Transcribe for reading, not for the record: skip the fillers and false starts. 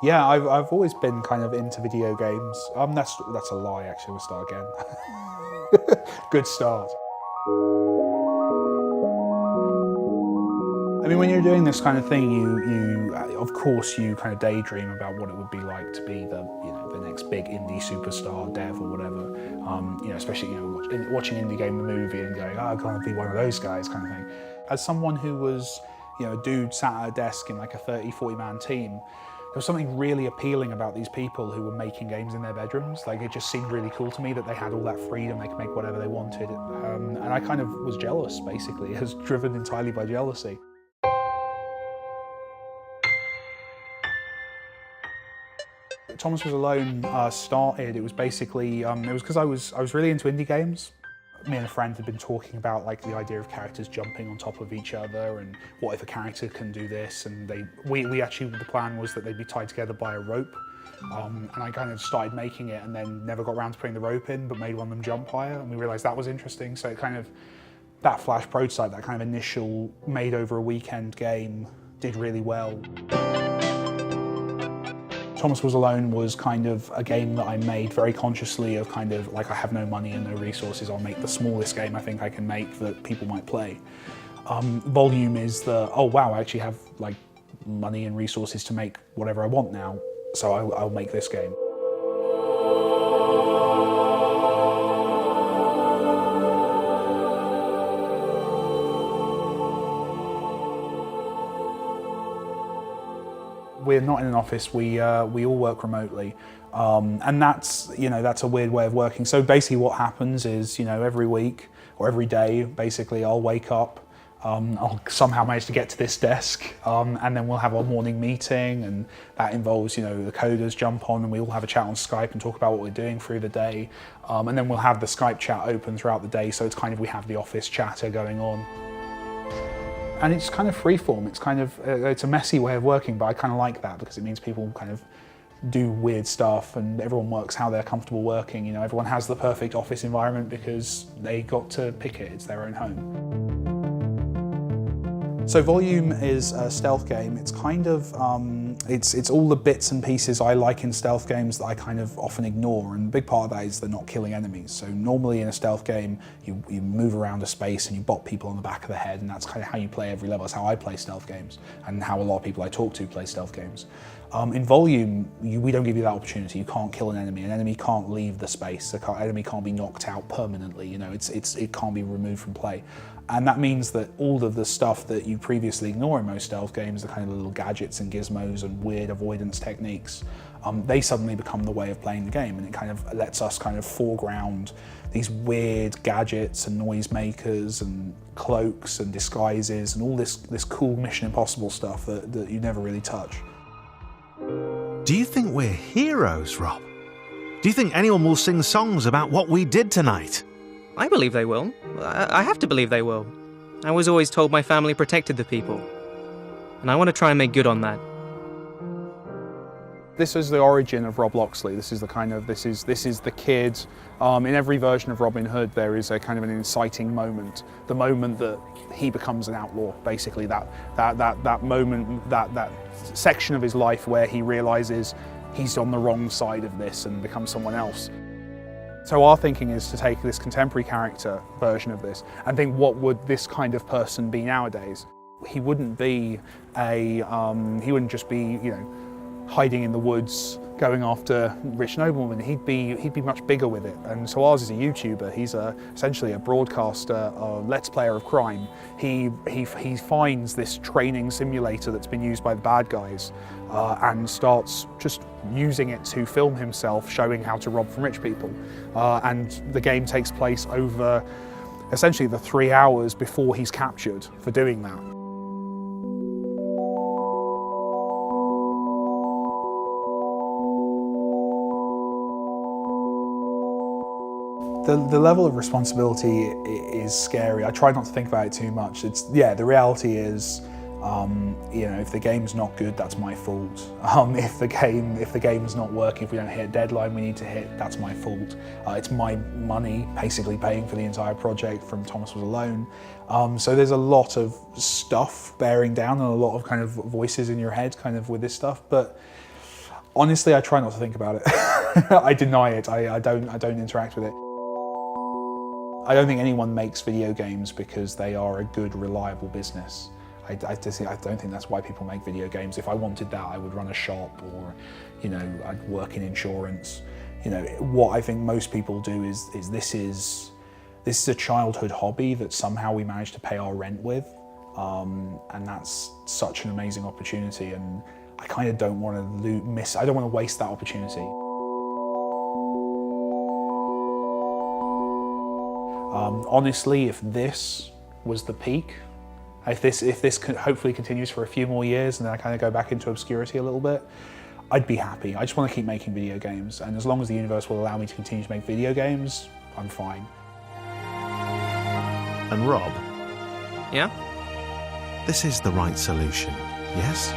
Yeah, I've always been kind of into video games. That's a lie, actually. We'll start again. Good start. I mean, when you're doing this kind of thing, you of course you kind of daydream about what it would be like to be the next big indie superstar dev or whatever. Especially watching Indie Game the movie and going, oh, I can't be one of those guys, kind of thing. As someone who was a dude sat at a desk in like a 30-40 man team, there was something really appealing about these people who were making games in their bedrooms. Like, it just seemed really cool to me that they had all that freedom, they could make whatever they wanted. And I kind of was jealous, basically. It was driven entirely by jealousy. Thomas Was Alone started, it was basically, it was because I was really into indie games. Me and a friend had been talking about like the idea of characters jumping on top of each other and what if a character can do this, and we actually, the plan was that they'd be tied together by a rope, and I kind of started making it and then never got around to putting the rope in, but made one of them jump higher, and we realised that was interesting. So it kind of, that Flash prototype, that kind of initial made over a weekend game did really well. Thomas Was Alone was kind of a game that I made very consciously of kind of like, I have no money and no resources, I'll make the smallest game I think I can make that people might play. Volume is the, oh wow, I actually have like money and resources to make whatever I want now, so I'll make this game. We're not in an office, we all work remotely. And that's a weird way of working. So basically what happens is, every week or every day, basically I'll wake up, I'll somehow manage to get to this desk, and then we'll have our morning meeting, and that involves, the coders jump on and we all have a chat on Skype and talk about what we're doing through the day. And then we'll have the Skype chat open throughout the day, so it's kind of, we have the office chatter going on. And it's kind of freeform, it's a messy way of working, but I kind of like that because it means people kind of do weird stuff and everyone works how they're comfortable working. Everyone has the perfect office environment because they got to pick it, it's their own home. So Volume is a stealth game. It's kind of, it's all the bits and pieces I like in stealth games that I kind of often ignore, and a big part of that is they're not killing enemies. So normally in a stealth game, you move around a space and you bop people on the back of the head, and that's kind of how you play every level. That's how I play stealth games, and how a lot of people I talk to play stealth games. In Volume, we don't give you that opportunity. You can't kill an enemy can't leave the space, an enemy can't be knocked out permanently, it can't be removed from play. And that means that all of the stuff that you previously ignore in most stealth games, the kind of little gadgets and gizmos and weird avoidance techniques, they suddenly become the way of playing the game, and it kind of lets us kind of foreground these weird gadgets and noisemakers and cloaks and disguises and all this cool Mission Impossible stuff that you never really touch. Do you think we're heroes, Rob? Do you think anyone will sing songs about what we did tonight? I believe they will. I have to believe they will. I was always told my family protected the people, and I want to try and make good on that. This is the origin of Rob Loxley. This is the kid. In every version of Robin Hood, there is a kind of an inciting moment. The moment that he becomes an outlaw, basically. That moment, that section of his life where he realizes he's on the wrong side of this and becomes someone else. So our thinking is to take this contemporary character version of this and think, what would this kind of person be nowadays? He wouldn't be he wouldn't just be, hiding in the woods, going after rich noblemen. He'd be much bigger with it. And so ours is a YouTuber. He's essentially a broadcaster, a let's player of crime. He finds this training simulator that's been used by the bad guys and starts just using it to film himself, showing how to rob from rich people. And the game takes place over essentially the 3 hours before he's captured for doing that. The level of responsibility is scary. I try not to think about it too much. The reality is, if the game's not good, that's my fault. If the game's not working, if we don't hit a deadline we need to hit, that's my fault. It's my money basically paying for the entire project from Thomas Was Alone. So there's a lot of stuff bearing down and a lot of kind of voices in your head kind of with this stuff, but Honestly, I try not to think about it. I deny it. I don't interact with it. I don't think anyone makes video games because they are a good, reliable business. I don't think that's why people make video games. If I wanted that, I would run a shop, or, you know, I'd work in insurance. You know, what I think most people do is this is a childhood hobby that somehow we managed to pay our rent with, and that's such an amazing opportunity. And I kind of don't want to I don't want to waste that opportunity. Honestly, if this was the peak, if this hopefully continues for a few more years and then I kind of go back into obscurity a little bit, I'd be happy. I just want to keep making video games, and as long as the universe will allow me to continue to make video games, I'm fine. And Rob, Yeah? this is the right solution, yes?